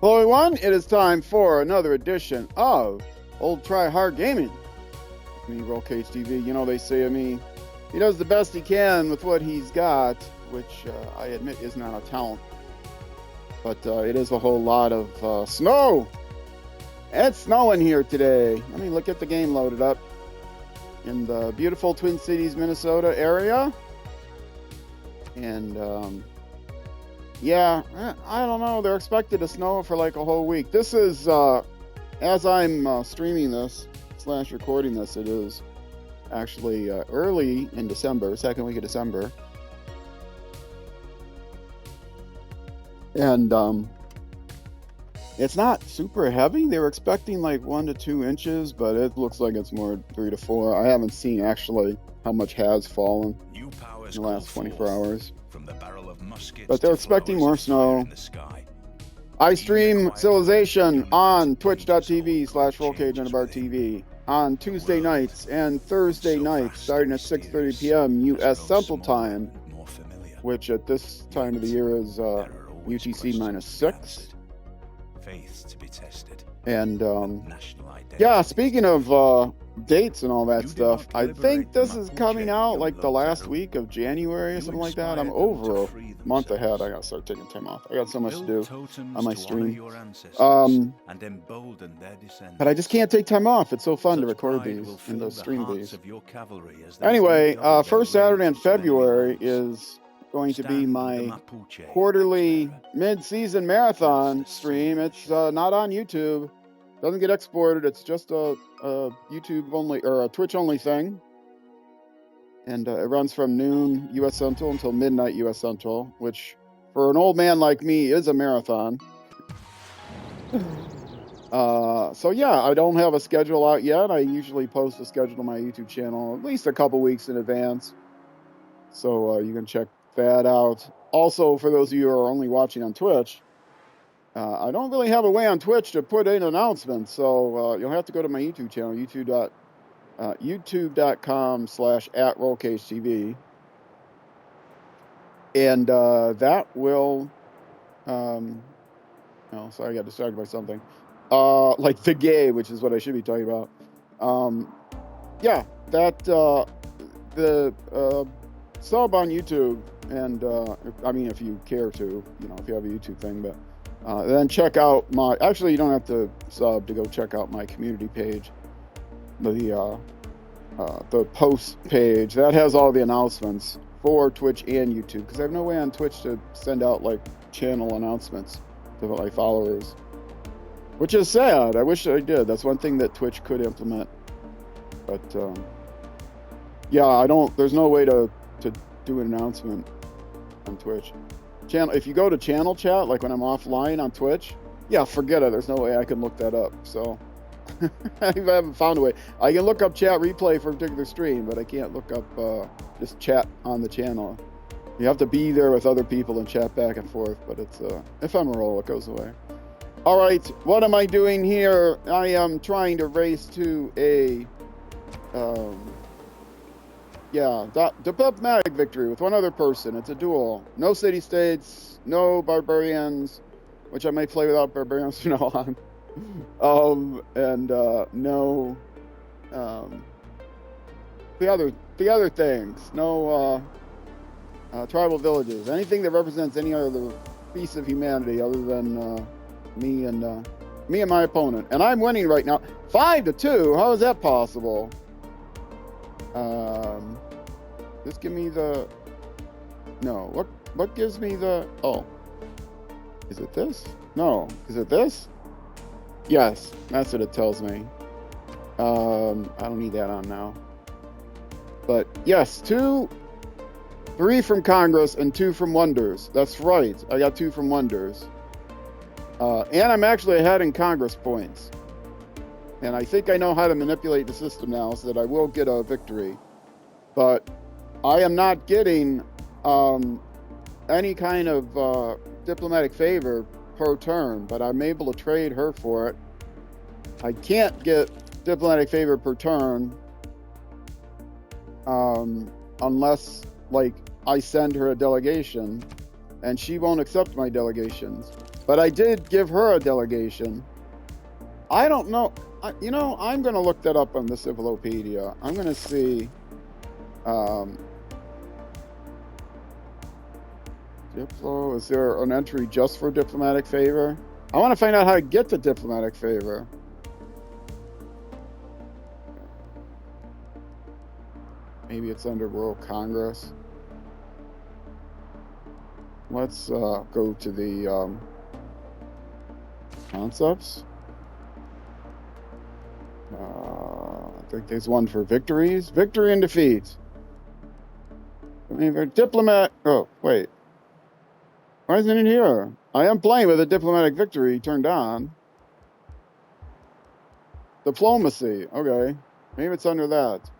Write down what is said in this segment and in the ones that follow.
Hello everyone, it is time for another edition of Old Try Hard Gaming. Me, Rollcage TV. You know they say of me, he does the best he can with what he's got, which I admit is not a talent. But it is a whole lot of snow. It's snowing here today. Let me look at the game loaded up in the beautiful Twin Cities, Minnesota area. And yeah, I don't know. They're expected to snow for like a whole week. This is, as I'm streaming this / recording this, it is actually early in December, second week of December. And it's not super heavy. They were expecting like 1 to 2 inches, but it looks like it's more 3 to 4. I haven't seen actually how much has fallen in the last 24 hours. From the barrel of muskets, but they're expecting more snow. I stream Civilization on twitch.tv/RollcageUnderbarTV on Tuesday nights and Thursday nights, starting at 6:30 p.m. U.S. Central Time, which at this time of the year is UTC -6. Faith to be tested. And yeah, speaking of dates and all that stuff, I think this is coming out like the last week of January or something like that. I'm over a month ahead. I gotta start taking time off. I got so much to do on my stream. But I just can't take time off. It's so fun to record these and stream these. Anyway, first Saturday in February is going to be my quarterly mid-season marathon stream. It's not on YouTube. Doesn't get exported. It's just a YouTube only or a Twitch only thing. And it runs from noon U.S. Central until midnight U.S. Central, which for an old man like me is a marathon. So yeah, I don't have a schedule out yet. I usually post a schedule to my YouTube channel at least a couple weeks in advance. So you can check that out. Also, for those of you who are only watching on Twitch, I don't really have a way on Twitch to put in announcements, so you'll have to go to my YouTube channel, youtube.com/@RollcageTV, and that will, oh, sorry, I got distracted by something, like the gay, which is what I should be talking about. Yeah, that the sub on YouTube, and I mean, if you care to, if you have a YouTube thing, but. Then check out my, actually you don't have to sub to go check out my community page, the post page that has all the announcements for Twitch and YouTube, because I have no way on Twitch to send out like channel announcements to my followers, which is sad. I wish I did. That's one thing that Twitch could implement, but yeah, there's no way to do an announcement on Twitch. If you go to channel chat, like when I'm offline on Twitch, yeah, forget it. There's no way I can look that up. So I haven't found a way. I can look up chat replay for a particular stream, but I can't look up just chat on the channel. You have to be there with other people and chat back and forth, but it's ephemeral. It goes away. All right, what am I doing here? I am trying to race to a diplomatic victory with one other person. It's a duel. No city-states, no barbarians, which I may play without barbarians from now on. And no the other things. No tribal villages. Anything that represents any other piece of humanity other than me and my opponent. And I'm winning right now, 5-2. How is that possible? Just give me the, no, what gives me the, oh, is it this? No, is it this? Yes, that's what it tells me. I don't need that on now. But yes, 3 from Congress and 2 from Wonders. That's right, I got 2 from Wonders. And I'm actually ahead in Congress points. And I think I know how to manipulate the system now so that I will get a victory. But I am not getting any kind of diplomatic favor per turn, but I'm able to trade her for it. I can't get diplomatic favor per turn unless, like, I send her a delegation and she won't accept my delegations. But I did give her a delegation. I don't know. You know, I'm going to look that up on the Civilopedia. I'm going to see. Diplo, is there an entry just for diplomatic favor? I want to find out how to get the diplomatic favor. Maybe it's under World Congress. Let's go to the concepts. I think there's one for victories. Victory and defeat. I mean, for diplomat. Oh, wait. Why isn't it here? I am playing with a diplomatic victory turned on. Diplomacy. Okay. Maybe it's under that.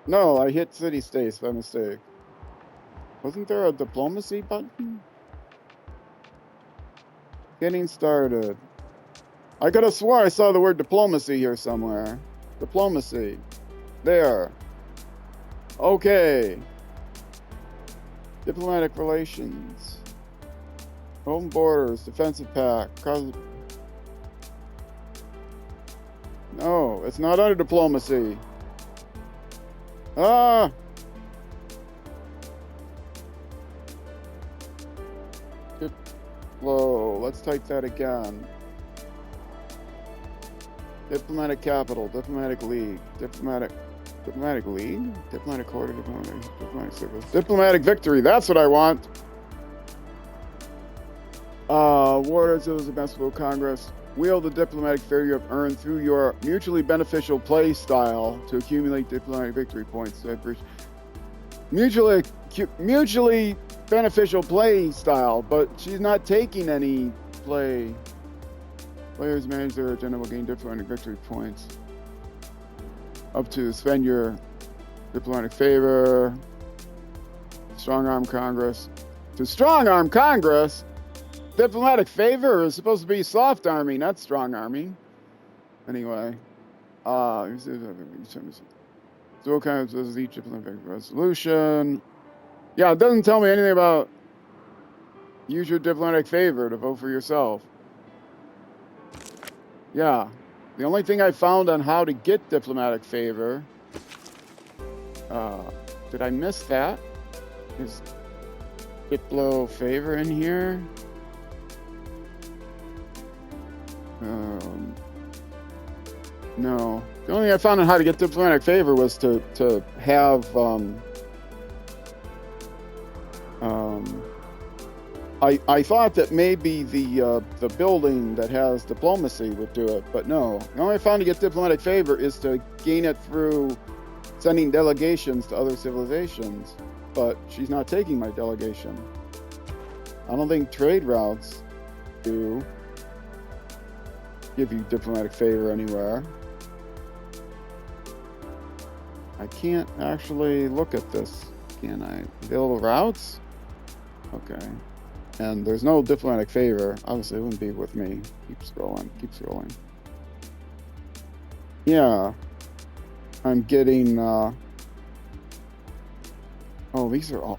No, I hit city states by mistake. Wasn't there a diplomacy button? Getting started. I could have swore I saw the word diplomacy here somewhere. Diplomacy. There. Okay. Diplomatic relations. Home borders. Defensive pact. No, it's not under diplomacy. Ah! Diplo. Let's type that again. Diplomatic capital. Diplomatic league. Diplomatic league? Diplomatic quarter. Diplomatic circles. Diplomatic victory. That's what I want. Warders of the Basketball Congress. Wield the diplomatic favor you have earned through your mutually beneficial play style to accumulate diplomatic victory points. Mutually beneficial play style, but she's not taking any play. Players manage their agenda will gain diplomatic victory points. Up to spend your diplomatic favor. Strong arm Congress. To strong arm Congress? Diplomatic favor is supposed to be soft arming, not strong arming. Anyway. So what kind of each diplomatic resolution? Yeah, it doesn't tell me anything about use your diplomatic favor to vote for yourself. Yeah. The only thing I found on how to get diplomatic favor, did I miss that? Is Diplo favor in here? No. The only thing I found on how to get diplomatic favor was to have I thought that maybe the building that has diplomacy would do it, but no. The only I found to get diplomatic favor is to gain it through sending delegations to other civilizations. But she's not taking my delegation. I don't think trade routes do give you diplomatic favor anywhere. I can't actually look at this, can I? Available routes? Okay. And there's no diplomatic favor. Obviously, it wouldn't be with me. Keep scrolling. Yeah. I'm getting, oh, these are all,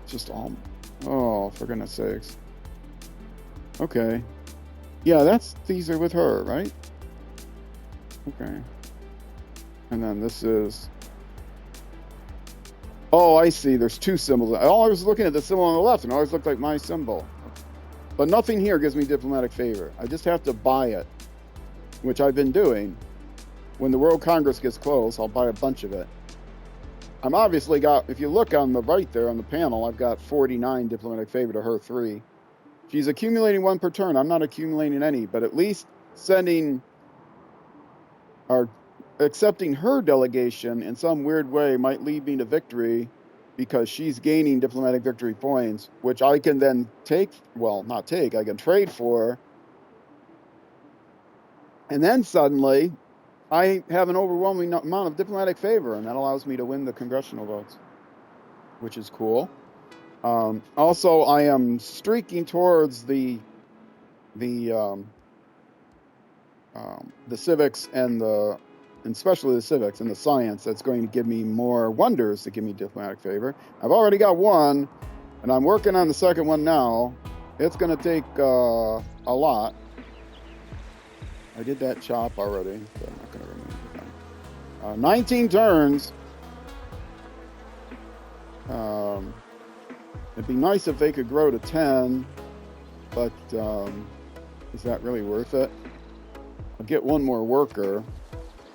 oh, for goodness sakes. Okay. Yeah, these are with her, right? Okay. And then this is, oh, I see. There's two symbols. I was looking at the symbol on the left, and it always looked like my symbol. But nothing here gives me diplomatic favor. I just have to buy it, which I've been doing. When the World Congress gets close, I'll buy a bunch of it. I'm obviously got, if you look on the right there on the panel, I've got 49 diplomatic favor to her 3. She's accumulating 1 per turn. I'm not accumulating any, but at least sending or accepting her delegation in some weird way might lead me to victory, because she's gaining diplomatic victory points, which I can then take, well, not take, I can trade for. And then suddenly, I have an overwhelming amount of diplomatic favor, and that allows me to win the congressional votes, which is cool. Also, I am streaking towards the civics and the and especially the civics and the science, that's going to give me more wonders to give me diplomatic favor. I've already got one, and I'm working on the second one now. It's going to take a lot. I did that chop already, so I'm not going to remove it. 19 turns. It'd be nice if they could grow to 10, but is that really worth it? I'll get one more worker.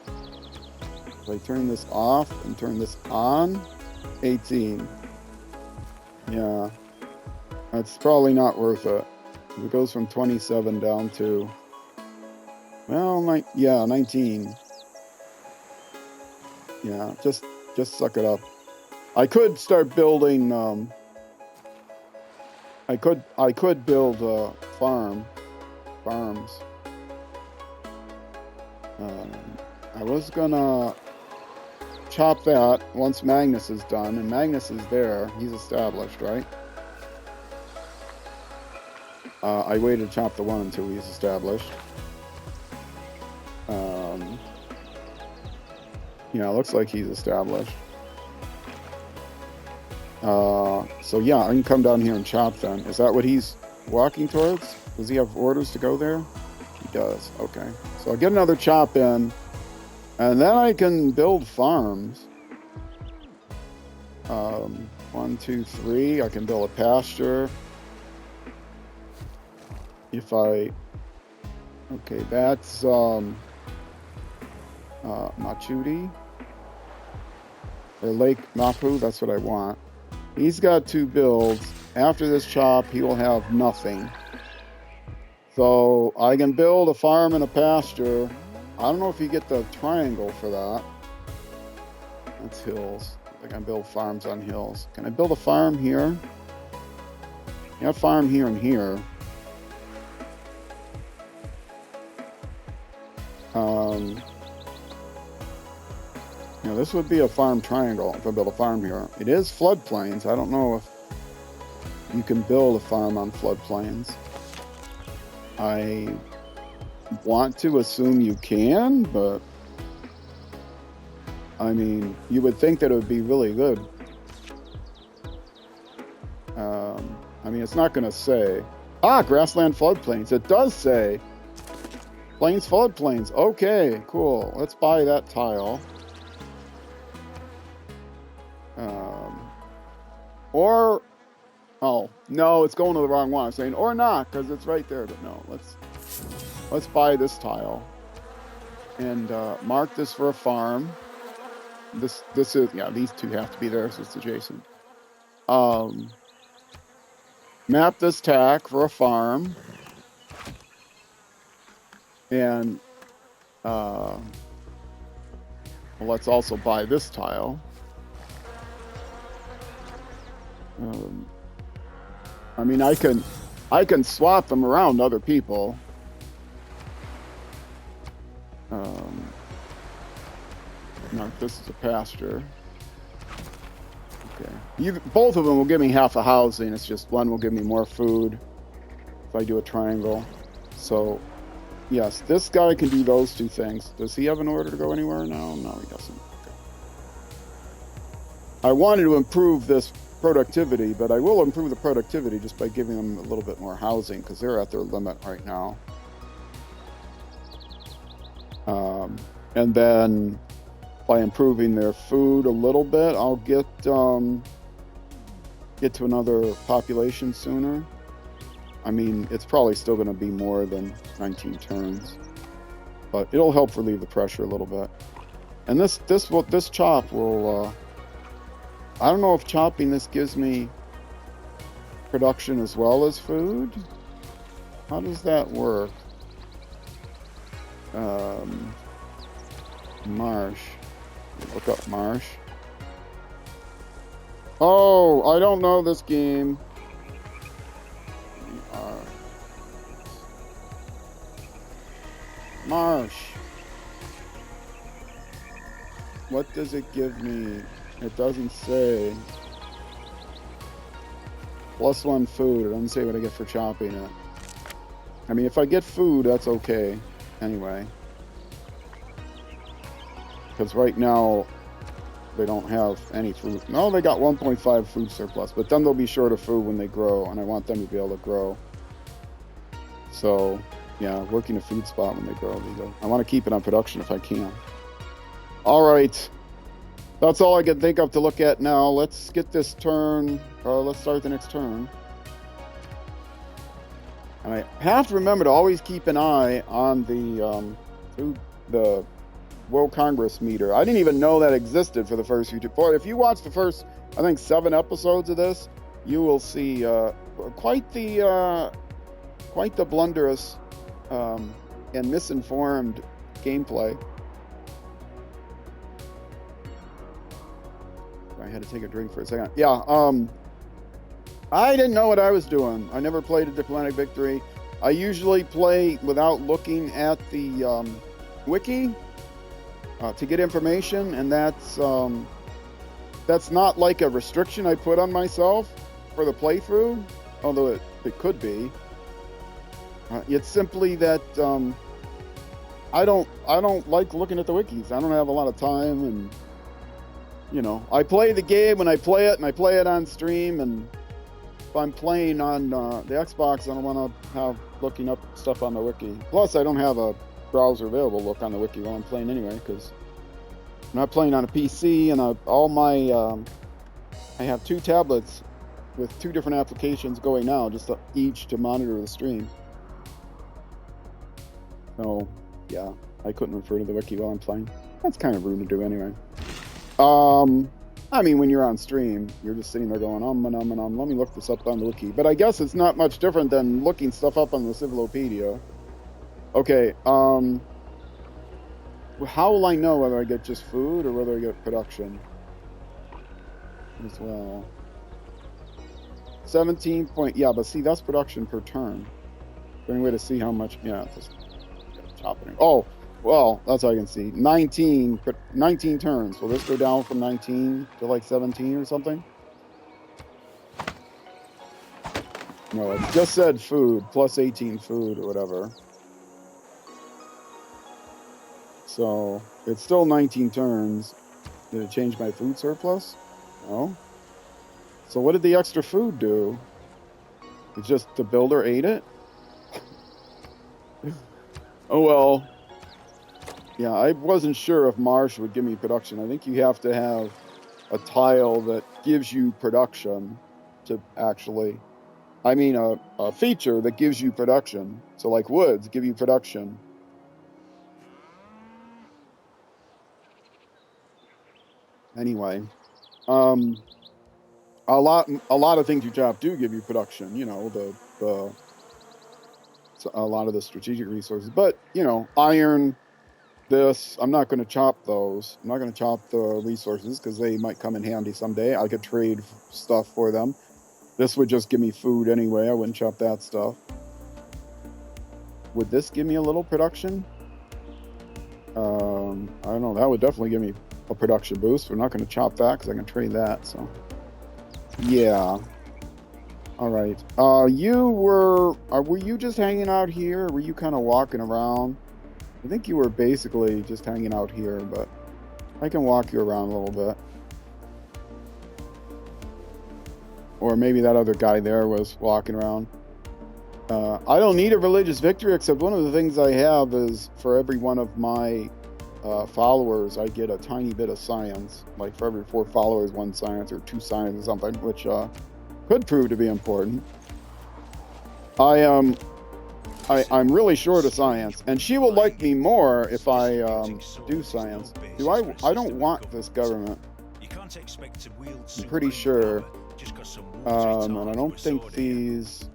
If I turn this off and turn this on, 18. Yeah, that's probably not worth it. It goes from 27 down to, well, 19. Yeah, just suck it up. I could start building. I could build farms. I was gonna chop that once Magnus is done, and Magnus is there. He's established, right? I waited to chop the one until he's established. Yeah, looks like he's established. So yeah, I can come down here and chop then. Is that what he's walking towards? Does he have orders to go there? He does. Okay. So I'll get another chop in, and then I can build farms. 1, 2, 3. I can build a pasture. If I... Okay, that's Machudi. Or Lake Mapu, that's what I want. He's got 2 builds. After this chop, he will have nothing. So I can build a farm and a pasture. I don't know if you get the triangle for that. That's hills. I can build farms on hills. Can I build a farm here? Yeah, farm here and here. You know, this would be a farm triangle if I build a farm here. It is floodplains. I don't know if you can build a farm on floodplains. I want to assume you can, but I mean, you would think that it would be really good. I mean, it's not going to say, grassland floodplains. It does say plains floodplains. Okay, cool. Let's buy that tile. Or, oh, no, it's going to the wrong one. I'm saying, or not, because it's right there. But no, let's buy this tile. And mark this for a farm. This is, yeah, these 2 have to be there, so it's adjacent. Map this tack for a farm. And let's also buy this tile. I mean, I can swap them around to other people. No, this is a pasture. Okay. Both of them will give me half a housing. It's just one will give me more food if I do a triangle. So, yes, this guy can do those 2 things. Does he have an order to go anywhere now? No, he doesn't. Okay. I wanted to improve this productivity, but I will improve the productivity just by giving them a little bit more housing, because they're at their limit right now. And then by improving their food a little bit, I'll get to another population sooner. I mean, it's probably still going to be more than 19 turns, but it'll help relieve the pressure a little bit. And this chop will, I don't know if chopping this gives me production as well as food. How does that work? Marsh. Look up marsh. Oh, I don't know this game. Marsh. What does it give me? It doesn't say. +1 food. It doesn't say what I get for chopping it. I mean, if I get food, that's okay. Anyway. Because right now, they don't have any food. No, they got 1.5 food surplus, but then they'll be short of food when they grow, and I want them to be able to grow. So, yeah, working a food spot when they grow. I want to keep it on production if I can. All right. That's all I can think of to look at now. Let's get this turn. Let's start the next turn. And I have to remember to always keep an eye on the World Congress meter. I didn't even know that existed for the first few. If you watch the first, I think 7 episodes of this, you will see quite the blunderous and misinformed gameplay. I had to take a drink for a second. Yeah, I didn't know what I was doing. I never played a Diplomatic Victory. I usually play without looking at the wiki to get information, and that's not like a restriction I put on myself for the playthrough, although it could be. It's simply that I don't like looking at the wikis. I don't have a lot of time, and you know, I play the game when I play it, and I play it on stream. And if I'm playing on the Xbox, I don't want to have looking up stuff on the wiki. Plus, I don't have a browser available to look on the wiki while I'm playing anyway, because I'm not playing on a PC, and I have 2 tablets with 2 different applications going now, just each to monitor the stream. So, yeah, I couldn't refer to the wiki while I'm playing. That's kind of rude to do anyway. I mean, when you're on stream, you're just sitting there going, let me look this up on the wiki. But I guess it's not much different than looking stuff up on the Civilopedia. Okay, how will I know whether I get just food or whether I get production as well? 17 point, yeah, but see, that's production per turn. Is there any way to see how much? Yeah, just chop it. Oh, well, that's all I can see. 19 turns. Will this go down from 19 to like 17 or something? No, it just said food, plus 18 food or whatever. So, it's still 19 turns. Did it change my food surplus? No. So what did the extra food do? It's just the builder ate it? Oh well. Yeah, I wasn't sure if Marsh would give me production. I think you have to have a tile that gives you production to actually... I mean, a feature that gives you production. So like woods give you production. Anyway, a lot of things you chop do give you production. You know, a lot of the strategic resources. But, you know, iron... I'm not going to chop those. I'm not going to chop the resources because they might come in handy someday. I could trade stuff for them. This would just give me food anyway. I wouldn't chop that stuff. Would this give me a little production? I don't know. That would definitely give me a production boost. We're not going to chop that because I can trade that. So, yeah. All right. Were you just hanging out here? Or were you kind of walking around? I think you were basically just hanging out here, but I can walk you around a little bit. Or maybe that other guy there was walking around. I don't need a religious victory, except one of the things I have is for every one of my followers, I get a tiny bit of science. Like for every 4 followers, 1 science or 2 science or something, which could prove to be important. I'm really short of science, and she will like me more if I do science. I don't want this government. I'm pretty sure. And I don't think these...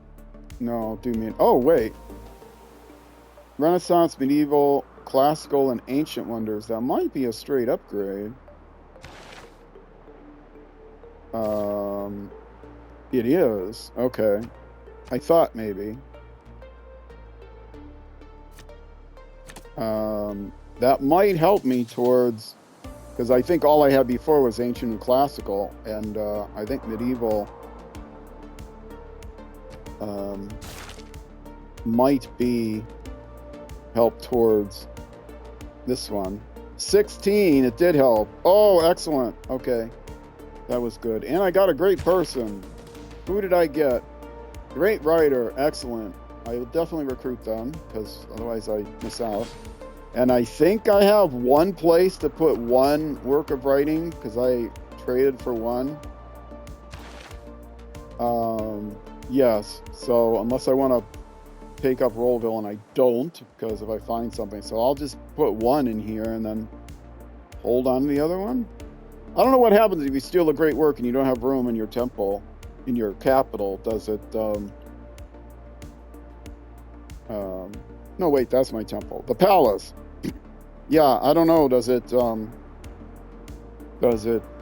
No, do mean... Oh, wait. Renaissance, medieval, classical, and ancient wonders. That might be a straight upgrade. It is. Okay. I thought maybe. That might help me towards, because I think all I had before was ancient and classical, and I think medieval might be help towards this one. 16. It did help. Oh, excellent. Okay. That was good. And I got a great person. Who did I get? Great writer. Excellent. I will definitely recruit them because otherwise I miss out. And I think I have one place to put one work of writing because I traded for one. Yes. So unless I want to take up Rollville, and I don't, because if I find something, so I'll just put one in here and then hold on to the other one. I don't know what happens if you steal a great work and you don't have room in your temple, in your capital. Does it, no, wait, that's my temple. The palace. Yeah, I don't know. Does it,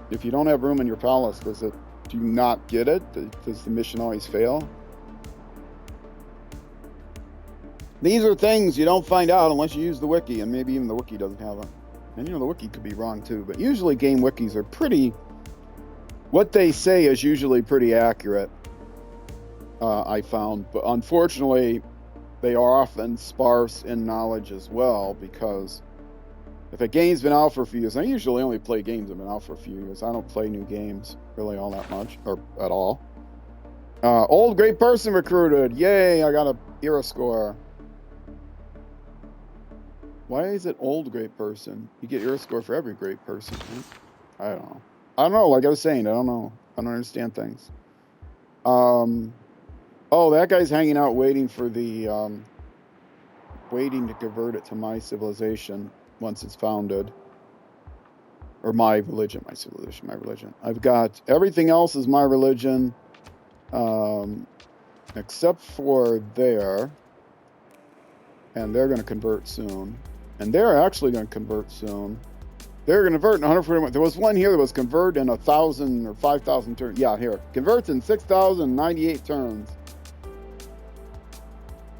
if you don't have room in your palace, do you not get it? Does the mission always fail? These are things you don't find out unless you use the wiki, and maybe even the wiki doesn't have it. And the wiki could be wrong too, but usually game wikis are pretty, what they say is usually pretty accurate, I found. But unfortunately, they are often sparse in knowledge as well, because if a game's been out for a few years, I usually only play games that have been out for a few years. I don't play new games really all that much, or at all. Old great person recruited. Yay, I got a era score. Why is it old great person? You get era score for every great person. Right? I don't know. Like I was saying, I don't know. I don't understand things. Oh, that guy's hanging out waiting for the, waiting to convert it to my civilization once it's founded. Or my religion, my civilization, my religion. I've got, everything else is my religion, except for there. And they're going to convert soon. And they're actually going to convert soon. They're going to convert in 141. There was one here that was convert in 1,000 or 5,000 turns. Yeah, here. Converts in 6,098 turns.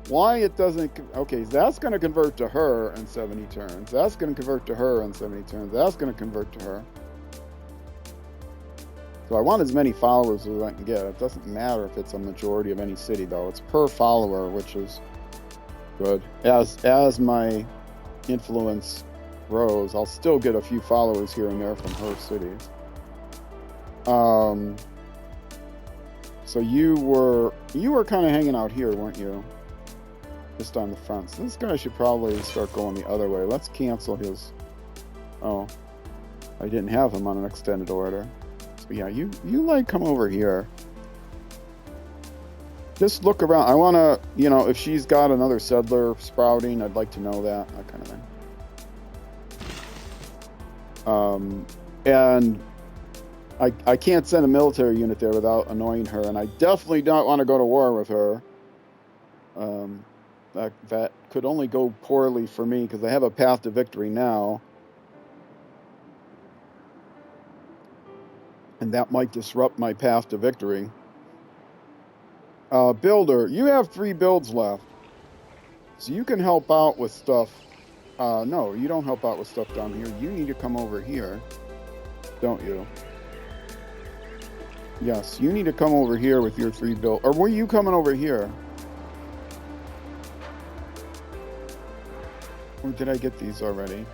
Why it doesn't... Okay, that's going to convert to her in 70 turns. That's going to convert to her in 70 turns. That's going to convert to her. So I want as many followers as I can get. It doesn't matter if it's a majority of any city, though. It's per follower, which is good. As my influence grows, I'll still get a few followers here and there from her cities. So you were kind of hanging out here, weren't you? Just on the front. So this guy should probably start going the other way. Let's cancel his... Oh, I didn't have him on an extended order. So yeah, you like come over here. Just look around. I want to, if she's got another settler sprouting, I'd like to know that kind of thing. And I can't send a military unit there without annoying her, and I definitely don't want to go to war with her. That could only go poorly for me, because I have a path to victory now. And that might disrupt my path to victory. Builder, you have 3 builds left. So you can help out with stuff. No, you don't help out with stuff down here. You need to come over here. Don't you? Yes, you need to come over here with your 3 builds. Or were you coming over here? Or did I get these already?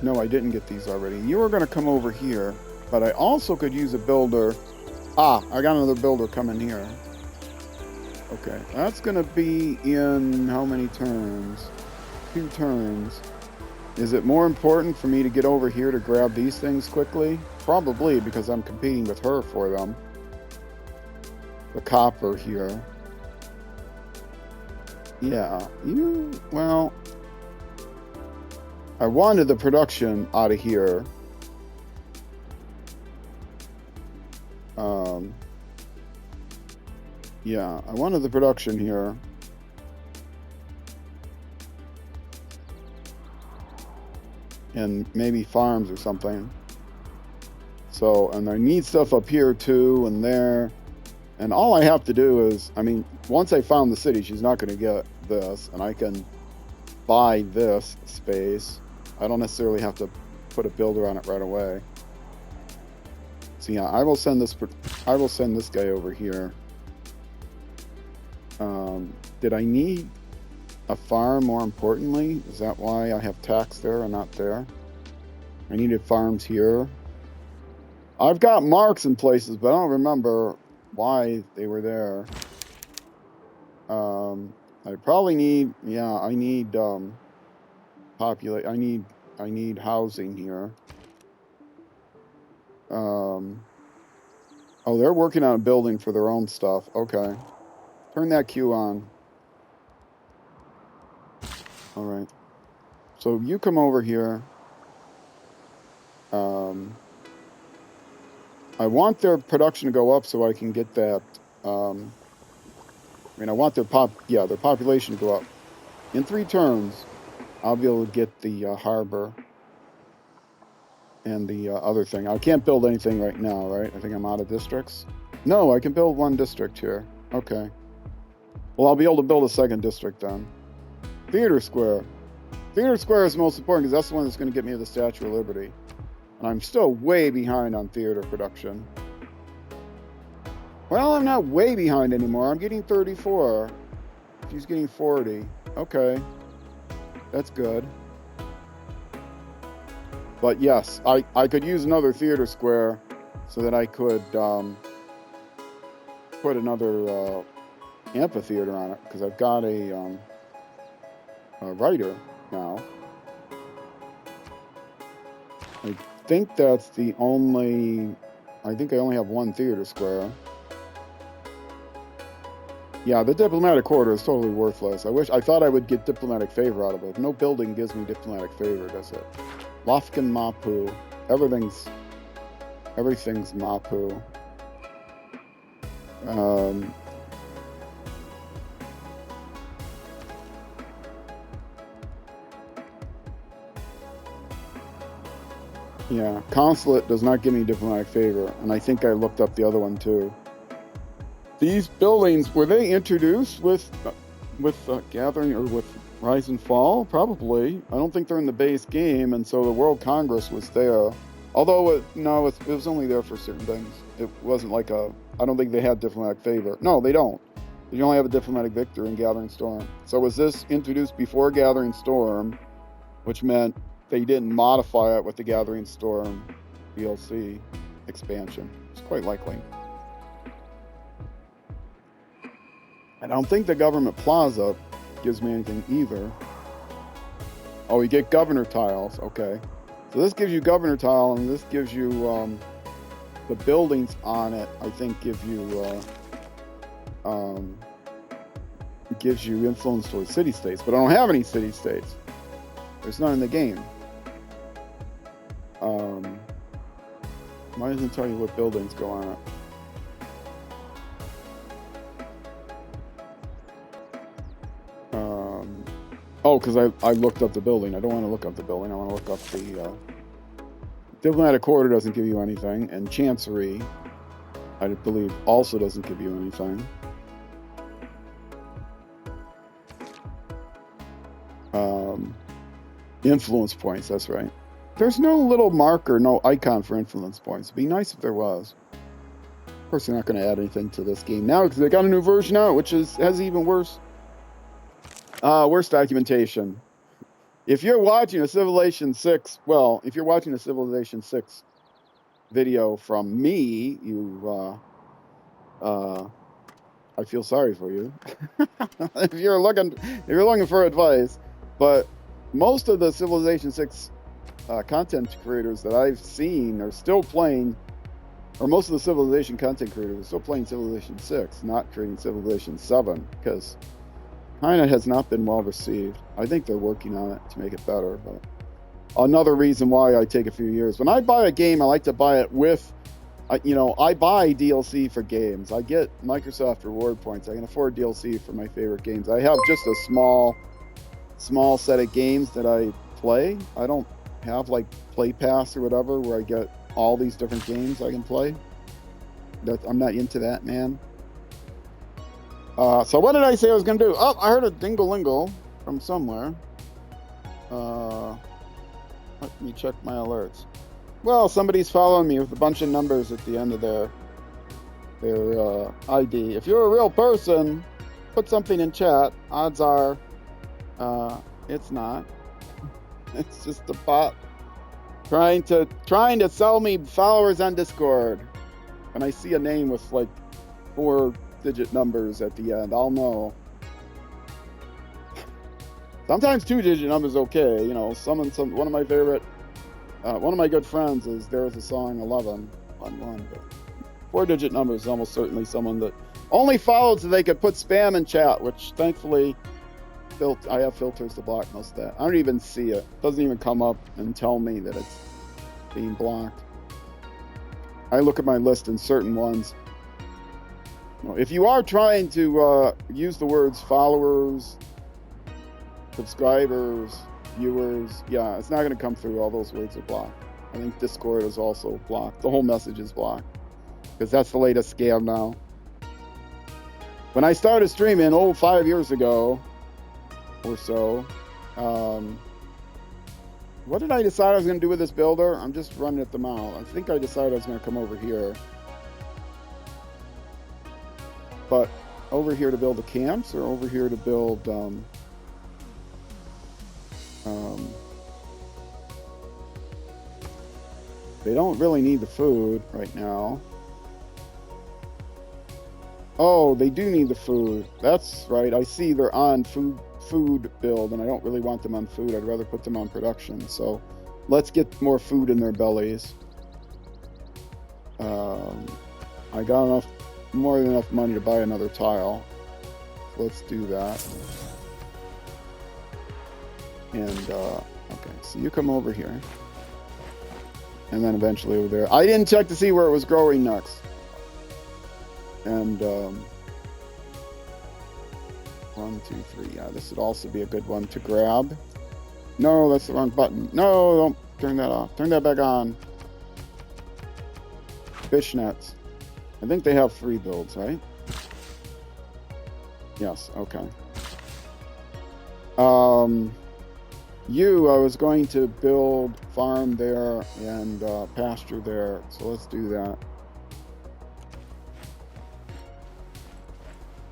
No, I didn't get these already. You were going to come over here. But I also could use a builder. Ah, I got another builder coming here. Okay, that's going to be in how many turns? 2 turns. Is it more important for me to get over here to grab these things quickly? Probably, because I'm competing with her for them. The copper here. Yeah, well, I wanted the production out of here. Yeah, I wanted the production here. And maybe farms or something. So, and I need stuff up here too, and there. And all I have to do is, once I found the city, she's not going to get this, and I can buy this space. I don't necessarily have to put a builder on it right away. So yeah, I will send this guy over here. Did I need a farm more importantly? Is that why I have tax there and not there? I needed farms here. I've got marks in places, but I don't remember why they were there. I probably need, yeah, I need I need housing here. Oh, they're working on a building for their own stuff. Okay. Turn that queue on. All right. So you come over here. I want their production to go up so I can get that. I mean, I want their population to go up. In 3 turns, I'll be able to get the harbor and the other thing. I can't build anything right now, right? I think I'm out of districts. No, I can build 1 district here. Okay. Well, I'll be able to build a 2nd district then. Theater Square. Theater Square is the most important because that's the one that's going to get me the Statue of Liberty. And I'm still way behind on theater production. Well, I'm not way behind anymore. I'm getting 34. She's getting 40. Okay. That's good. But yes, I could use another theater square so that I could put another amphitheater on it because I've got a writer now. I think that's the only... I think I only have 1 theater square. Yeah, the diplomatic corridor is totally worthless. I thought I would get diplomatic favor out of it. No building gives me diplomatic favor, does it? Lofkin Mapu. Everything's Mapu. Yeah, consulate does not give me diplomatic favor, and I think I looked up the other one too. These buildings, were they introduced with Gathering or with Rise and Fall? Probably. I don't think they're in the base game, and so the World Congress was there. Although, it was only there for certain things. It wasn't like I don't think they had diplomatic favor. No, they don't. You only have a diplomatic victory in Gathering Storm. So was this introduced before Gathering Storm, which meant they didn't modify it with the Gathering Storm DLC expansion? It's quite likely. I don't think the Government Plaza gives me anything either. Oh, you get governor tiles. Okay. So this gives you governor tile, and this gives you the buildings on it. I think gives you influence towards city-states, but I don't have any city-states. There's none in the game. Why doesn't it tell you what buildings go on it? Oh, because I looked up the building. I don't want to look up the building. I want to look up the... Diplomatic Corridor doesn't give you anything, and Chancery, I believe, also doesn't give you anything. Influence points, that's right. There's no little marker, no icon for influence points. It'd be nice if there was. Of course, they're not going to add anything to this game now because they got a new version out, which has even worse documentation. If you're watching a Civilization 6, well, if you're watching a Civilization 6 video from me, I feel sorry for you. if you're looking for advice, but most of the Civilization 6 content creators that I've seen are still playing, or most of the Civilization content creators are still playing Civilization 6, not creating Civilization 7, because kind of has not been well received. I think they're working on it to make it better, but another reason why I take a few years. When I buy a game, I like to buy it with, I buy DLC for games. I get Microsoft reward points. I can afford DLC for my favorite games. I have just a small set of games that I play. I don't have like Play Pass or whatever where I get all these different games I can play. I'm not into that, man. So what did I say I was going to do? Oh, I heard a dingle-lingle from somewhere. Let me check my alerts. Well, somebody's following me with a bunch of numbers at the end of their ID. If you're a real person, put something in chat. Odds are, it's not. It's just a bot. Trying to sell me followers on Discord. When I see a name with like 4-digit numbers at the end, I'll know. Sometimes 2-digit numbers okay. You know, one of my favorite, one of my good friends is There's a Song 11 on one, but 4-digit numbers is almost certainly someone that only followed so they could put spam in chat, which thankfully I have filters to block most of that. I don't even see it. It doesn't even come up and tell me that it's being blocked. I look at my list and certain ones. If you are trying to use the words followers, subscribers, viewers, yeah, it's not going to come through. All those words are blocked. I think Discord is also blocked. The whole message is blocked because that's the latest scam now. When I started streaming 5 years ago or so, what did I decide I was going to do with this builder? I'm just running at them out. I think I decided I was going to come over here. But over here to build the camps, or over here to build they don't really need the food right now. Oh, they do need the food. That's right. I see they're on food build, and I don't really want them on food. I'd rather put them on production. So let's get more food in their bellies. I got more than enough money to buy another tile. So let's do that. And okay, so you come over here, and then eventually over there. I didn't check to see where it was growing next. And 1, 2, 3. Yeah, this would also be a good one to grab. No, that's the wrong button. No, don't turn that off. Turn that back on. Fishnets. I think they have 3 builds, right? Yes, okay. I was going to build farm there and pasture there, so let's do that.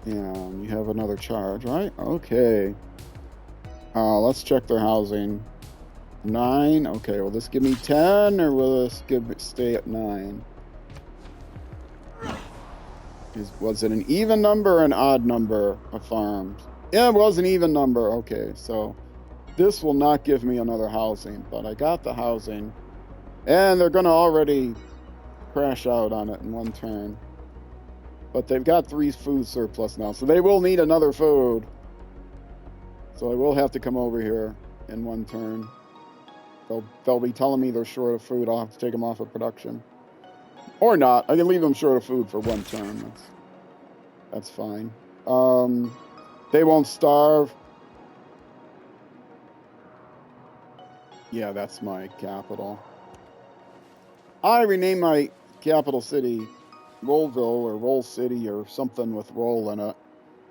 And you have another charge, right? Okay. Let's check their housing. 9. Okay, will this give me 10 or will this stay at 9? Was it an even number or an odd number of farms? Yeah, it was an even number. Okay, so this will not give me another housing, but I got the housing. And they're going to already crash out on it in one turn. But they've got 3 food surplus now, so they will need another food. So I will have to come over here in one turn. They'll be telling me they're short of food. I'll have to take them off of production. Or not. I can leave them short of food for one turn. That's fine. They won't starve. Yeah, that's my capital. I renamed my capital city Rollville or Roll City or something with roll in it.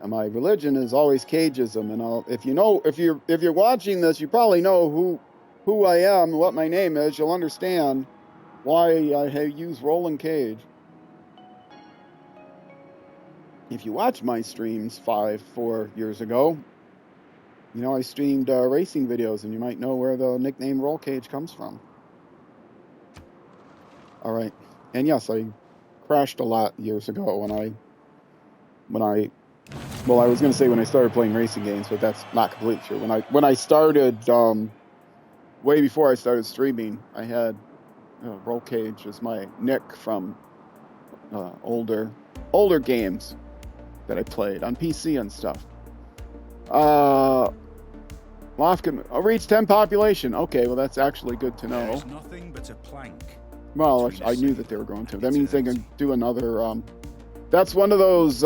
And my religion is always cageism. And if you're watching this, you probably know who I am and what my name is. You'll understand why I use roll and cage. If you watch my streams 4 years ago, you know I streamed racing videos, and you might know where the nickname Roll Cage comes from. All right, and yes, I crashed a lot years ago when I was going to say when I started playing racing games, but that's not completely true. When I started, way before I started streaming, I had Roll Cage as my nick from older games that I played on PC and stuff. Lofkin, I'll reach 10 population. Okay, well that's actually good to know. There's nothing but a plank. Well, I knew that they were going to. That means they can do another. That's one of those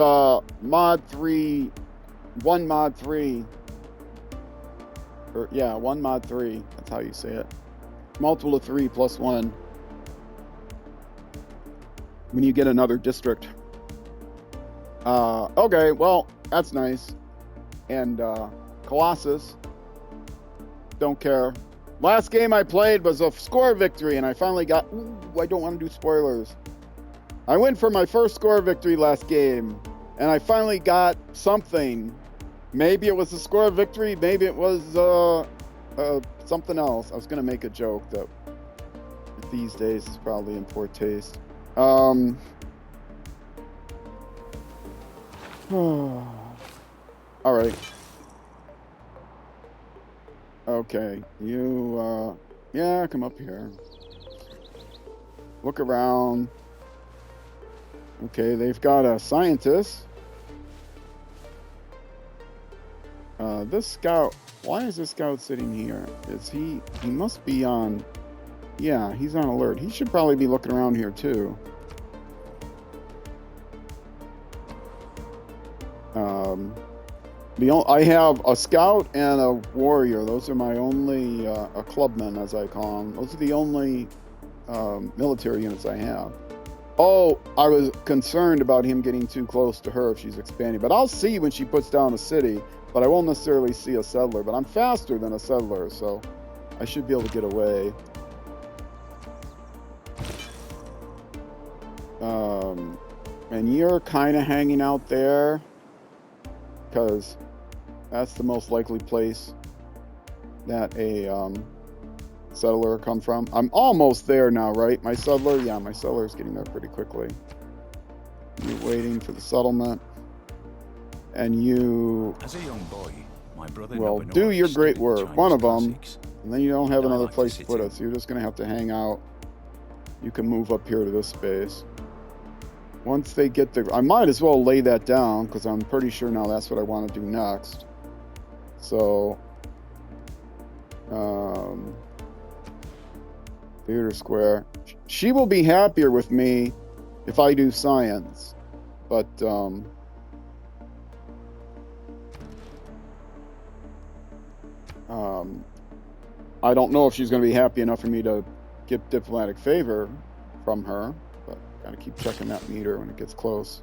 mod 3, 1 mod 3. Or yeah, 1 mod 3. That's how you say it. Multiple of 3 plus 1. When you get another district. Okay, well, that's nice. And Colossus, don't care. Last game I played was a score victory, and I finally got... Ooh, I don't want to do spoilers. I went for my first score victory last game, and I finally got something. Maybe it was a score victory, maybe it was something else. I was going to make a joke that these days is probably in poor taste. All right. Okay, you, yeah, come up here. Look around. Okay, they've got a scientist. This scout, why is this scout sitting here? Is he must be on, yeah, he's on alert. He should probably be looking around here too. I have a scout and a warrior. Those are my only, a clubman as I call them. Those are the only military units I have. Oh, I was concerned about him getting too close to her if she's expanding. But I'll see when she puts down a city, but I won't necessarily see a settler. But I'm faster than a settler, so I should be able to get away. And you're kind of hanging out there, because that's the most likely place that a settler come from. I'm almost there now, right? My settler? Yeah, my settler's getting there pretty quickly. You're waiting for the settlement. And you... As a young boy, my brother well, do your great work. One of them. And then you don't have another place to put it, so you're just going to have to hang out. You can move up here to this space. Once they get the... I might as well lay that down, because I'm pretty sure now that's what I want to do next. So... theater square. She will be happier with me if I do science. But, I don't know if she's going to be happy enough for me to get diplomatic favor from her. But gotta keep checking that meter when it gets close.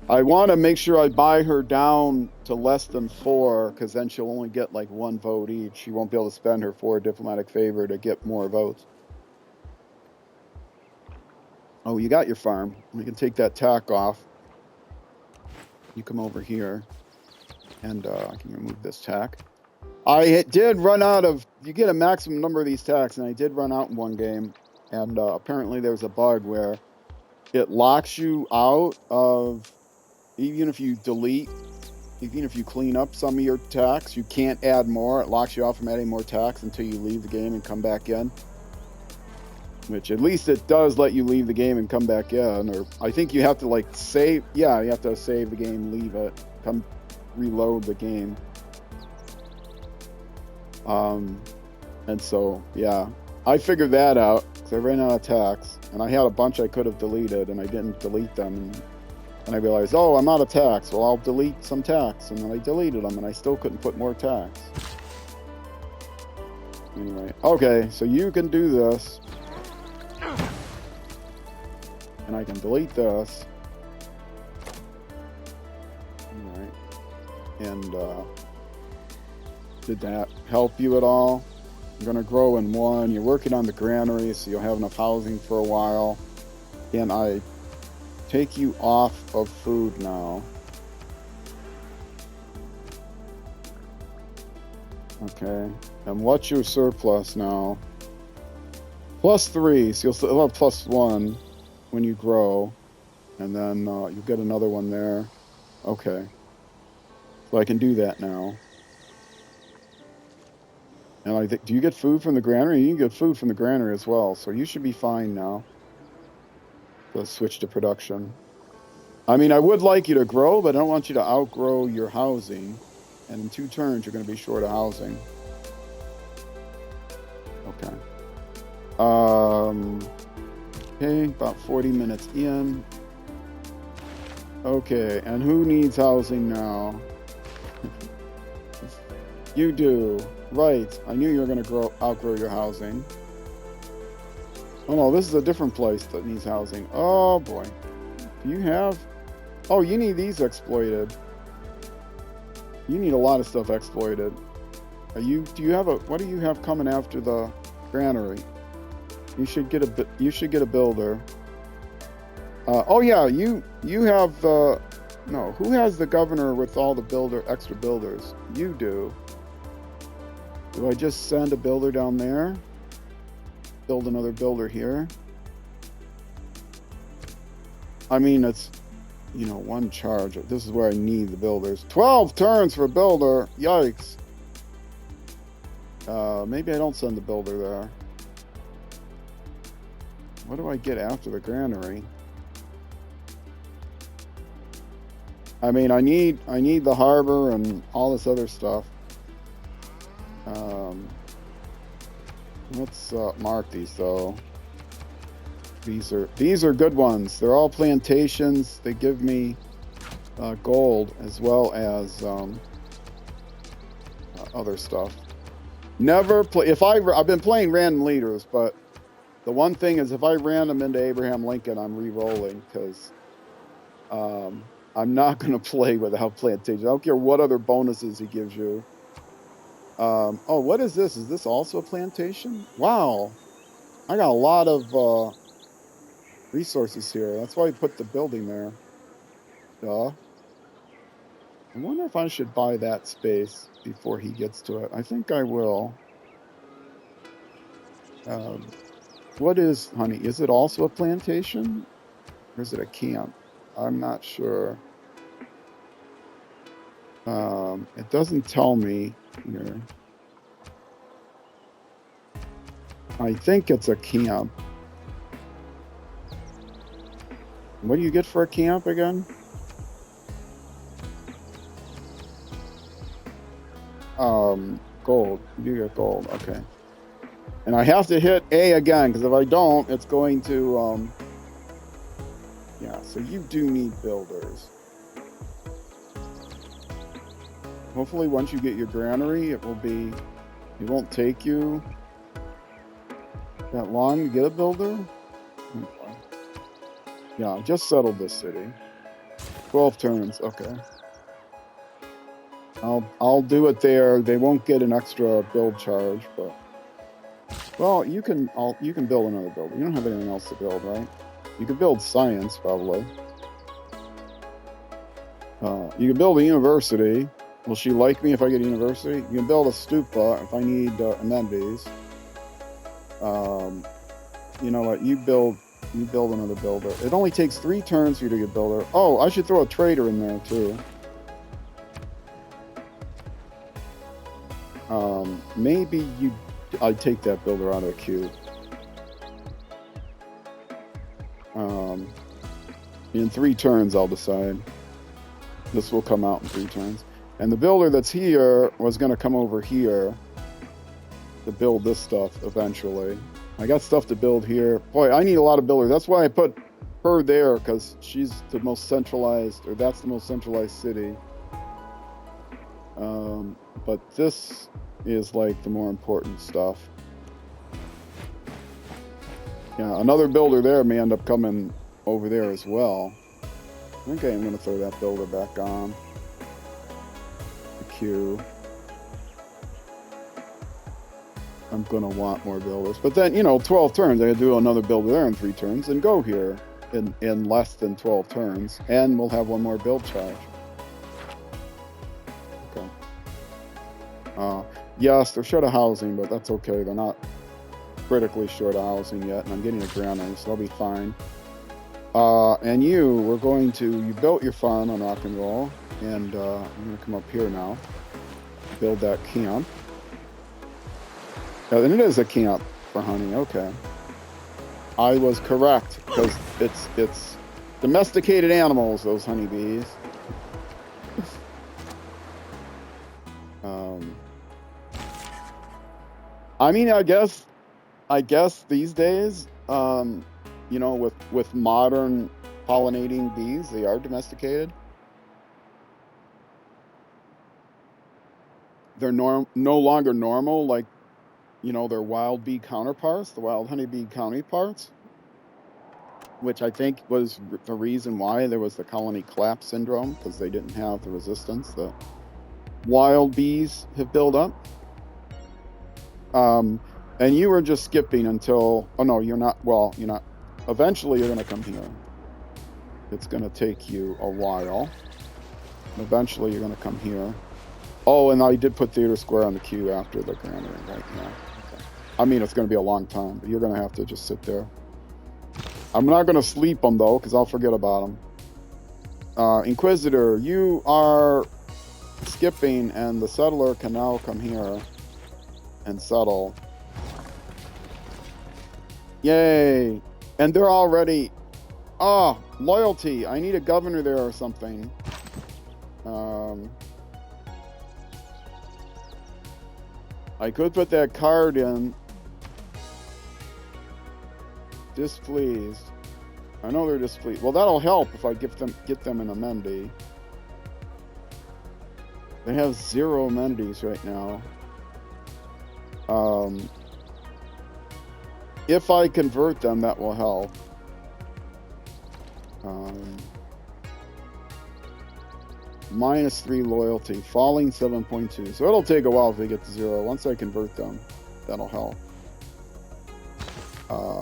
I want to make sure I buy her down to less than 4, because then she'll only get like 1 vote each. She won't be able to spend her 4 diplomatic favor to get more votes. Oh, you got your farm. We can take that tack off. You come over here, and I can remove this tack. I did run out of... You get a maximum number of these tacks, and I did run out in one game. And apparently there's a bug where it locks you out of... Even if you delete... Even if you clean up some of your tacks, you can't add more. It locks you off from adding more tacks until you leave the game and come back in. Which, at least it does let you leave the game and come back in. Or I think you have to, like, save... Yeah, you have to save the game, leave it, come reload the game. And so, yeah. I figured that out, because I ran out of tacks. And I had a bunch I could have deleted, and I didn't delete them. And I realized, oh, I'm out of tacks. Well, I'll delete some tacks. And then I deleted them, and I still couldn't put more tacks. Anyway, okay, so you can do this. And I can delete this. Alright. And, did that help you at all? I'm going to grow in 1. You're working on the granary, so you'll have enough housing for a while. And I take you off of food now. Okay. And what's your surplus now? +3, so you'll still have +1 when you grow. And then you'll get another one there. Okay. So I can do that now. And I think, do you get food from the granary? You can get food from the granary as well, so you should be fine now. Let's switch to production. I mean, I would like you to grow, but I don't want you to outgrow your housing. And in 2 turns, you're going to be short of housing. Okay. Okay, about 40 minutes in. Okay, and who needs housing now? You do. Right, I knew you were going to outgrow your housing. Oh no, this is a different place that needs housing. Oh boy. Do you have... Oh, you need these exploited. You need a lot of stuff exploited. Are you... Do you have a... What do you have coming after the granary? You should get a... You should get a builder. Oh yeah, you have the... No, who has the governor with all the extra builders? You do. Do I just send a builder down there? build another builder here. I mean, it's, you know, one charge. This is where I need the builders. 12 turns for builder. Yikes. Maybe I don't send the builder there. What do I get after the granary? I mean, I need the harbor and all this other stuff. Let's mark these though. These are good ones. They're all plantations. They give me gold as well as other stuff. Never play if I've been playing random leaders, but the one thing is if I ran them into Abraham Lincoln, I'm re-rolling because I'm not going to play without plantation. I don't care what other bonuses he gives you. Oh, what is this? Is this also a plantation? Wow, I got a lot of resources here. That's why I put the building there. Duh. I wonder if I should buy that space before he gets to it. I think I will. What is, honey? Is it also a plantation? Or is it a camp? I'm not sure. It doesn't tell me here. I think it's a camp. What do you get for a camp again? Gold. You get gold. Okay. And I have to hit A again, because if I don't, it's going to, yeah, so you do need builders. Hopefully once you get your granary, it won't take you that long to get a builder. Okay. Yeah, I just settled this city. 12 turns, okay. I'll do it there. They won't get an extra build charge, but well, you can build another builder. You don't have anything else to build, right? You could build science, probably. You can build a university. Will she like me if I get a university? You can build a stupa if I need amenities. You know what? You build another builder. It only takes 3 turns for you to get a builder. Oh, I should throw a trader in there too. Maybe I'd take that builder out of the queue. In 3 turns, I'll decide. This will come out in 3 turns. And the builder that's here was going to come over here to build this stuff eventually. I got stuff to build here. Boy, I need a lot of builders. That's why I put her there, because she's the most centralized, or that's the most centralized city. But this is like the more important stuff. Yeah, another builder there may end up coming over there as well. I think I'm going to throw that builder back on the queue. I'm going to want more builders. But then, 12 turns. I could do another builder there in 3 turns and go here in less than 12 turns. And we'll have one more build charge. Okay. Yes, they're short of housing, but that's okay. They're not critically short of housing yet. And I'm getting a granary, so I'll be fine. And you built your farm on rock and roll. And I'm going to come up here now. Build that camp. And it is a camp for honey, okay. I was correct, because it's domesticated animals, those honeybees. I mean, I guess these days, with modern pollinating bees, they are domesticated. They're no longer normal, like, their wild bee counterparts, the wild honeybee counterparts, which I think was the reason why there was the colony collapse syndrome, because they didn't have the resistance that wild bees have built up. And you were just skipping until, oh no, you're not, eventually you're going to come here. It's going to take you a while. Eventually you're going to come here. Oh, and I did put Theater Square on the queue after the granary right now. Okay. I mean, it's going to be a long time, but you're going to have to just sit there. I'm not going to sleep them, though, because I'll forget about them. Inquisitor, you are skipping, and the settler can now come here and settle. Yay! And they're already... Oh, loyalty. I need a governor there or something. I could put that card in. Displeased. I know they're displeased. Well, that'll help if I get them an amenity. They have 0 amenities right now. If I convert them, that will help. -3 loyalty, falling 7.2. So it'll take a while if they get to 0. Once I convert them, that'll help.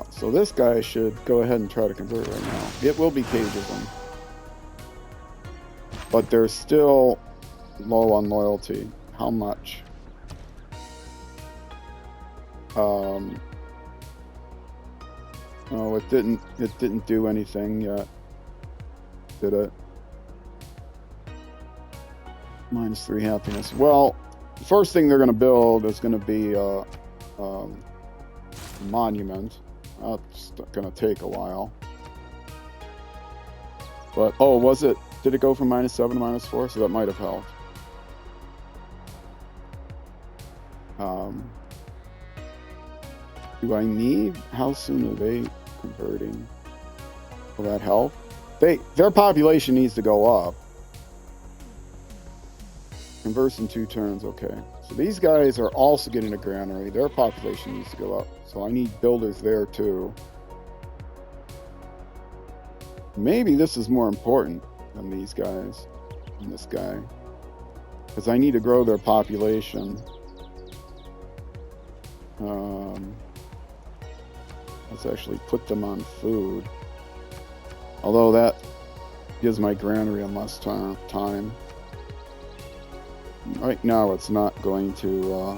So this guy should go ahead and try to convert right now. It will be cageism. But they're still low on loyalty. How much? Oh, it didn't do anything yet, did it? -3 happiness. Well, the first thing they're going to build is going to be a monument. That's going to take a while. But, oh, did it go from -7 to -4? So that might have helped. Do I need, how soon are they converting? Will that help? Their population needs to go up. Converts in 2 turns, okay. So these guys are also getting a granary. Their population needs to go up. So I need builders there too. Maybe this is more important than these guys, than this guy. Because I need to grow their population. Let's actually put them on food. Although that gives my granary in less time. Right now it's not going to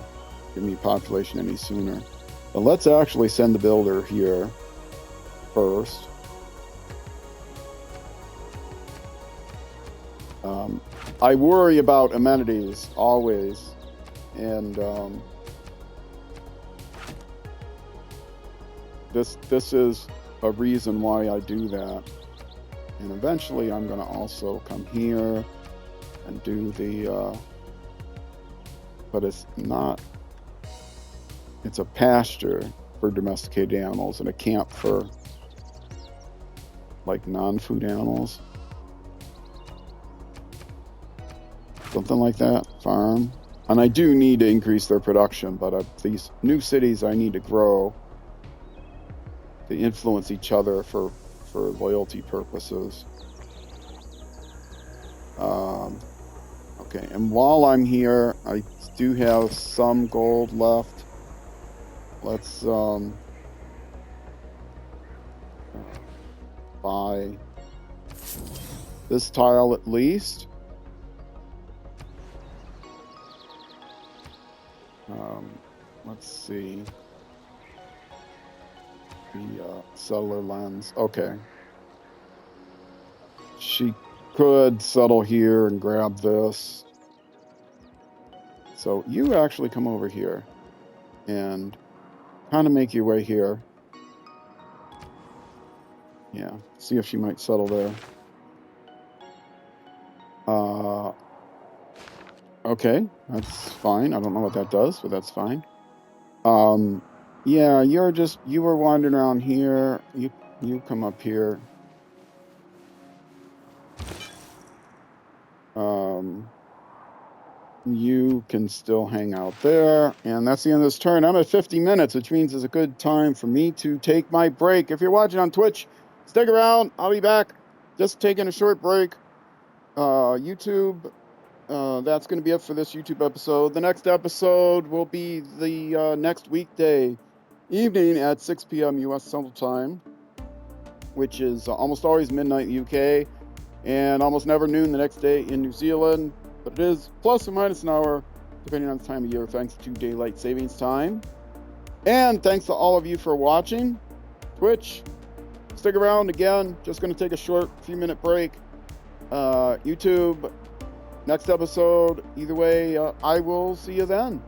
give me population any sooner. But let's actually send the builder here first. I worry about amenities always, and this is a reason why I do that. And eventually I'm going to also come here and do the but it's a pasture for domesticated animals and a camp for like non-food animals. Something like that, farm. And I do need to increase their production, but these new cities I need to grow to influence each other for loyalty purposes. Okay, and while I'm here, I do have some gold left. Let's buy this tile at least. Let's see. The settler lens. Okay. She could settle here and grab this. So you actually come over here and kind of make your way here. Yeah, see if she might settle there. Okay, that's fine. I don't know what that does, but that's fine. Yeah, you were wandering around here. You come up here. You can still hang out there, and that's the end of this turn. I'm at 50 minutes, which means it's a good time for me to take my break. If you're watching on Twitch, stick around. I'll be back. Just taking a short break. YouTube, that's going to be it for this YouTube episode. The next episode will be the next weekday evening at 6 p.m. U.S. Central Time, which is almost always midnight UK, and almost never noon the next day in New Zealand. But it is plus or minus an hour, depending on the time of year, thanks to daylight savings time. And thanks to all of you for watching. Twitch, stick around again. Just going to take a short few-minute break. YouTube, next episode. Either way, I will see you then.